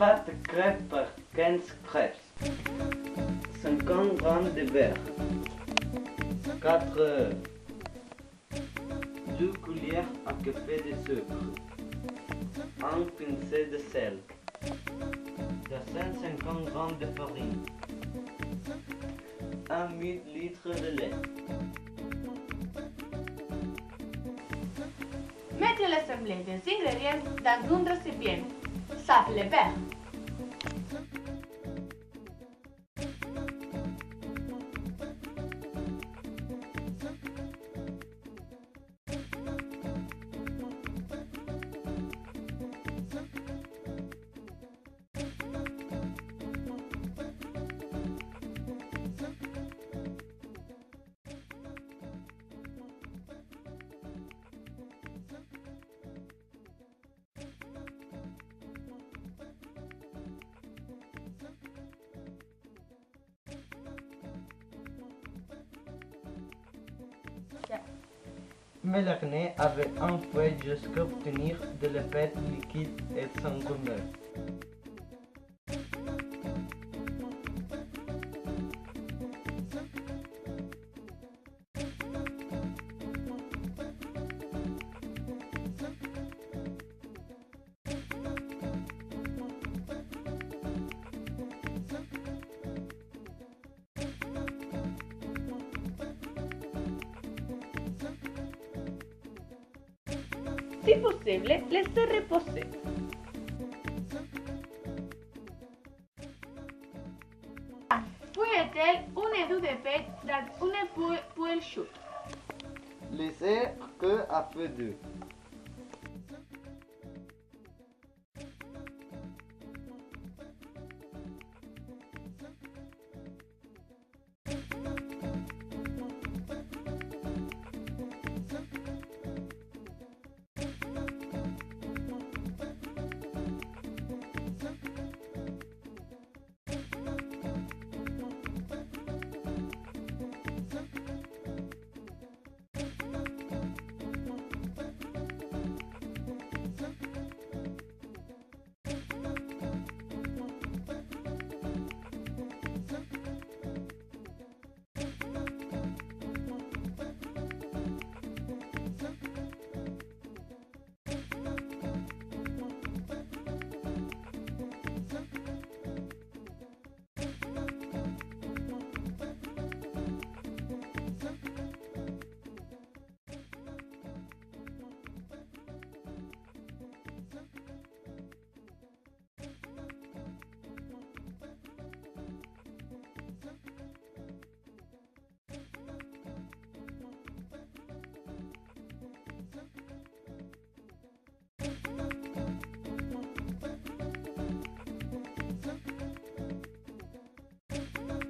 Pâte crêpes par 15 crêpes. 50 grammes de beurre. 4 œufs. 2 cuillères à café de sucre. 1 pincée de sel. 250 grammes de farine. 1 litre de lait. Mettez l'assemblée des ingrédients dans un récipient, sauf le beurre. Mélanger avec un fouet jusqu'à obtenir de la pâte liquide et sans gommeur. Si possible, laissez reposer. Puis mettez un étau de pâte dans une poêle chaude. Laissez que à feu doux.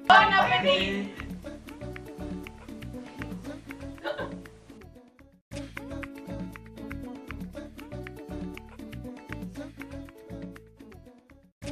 Bon appétit!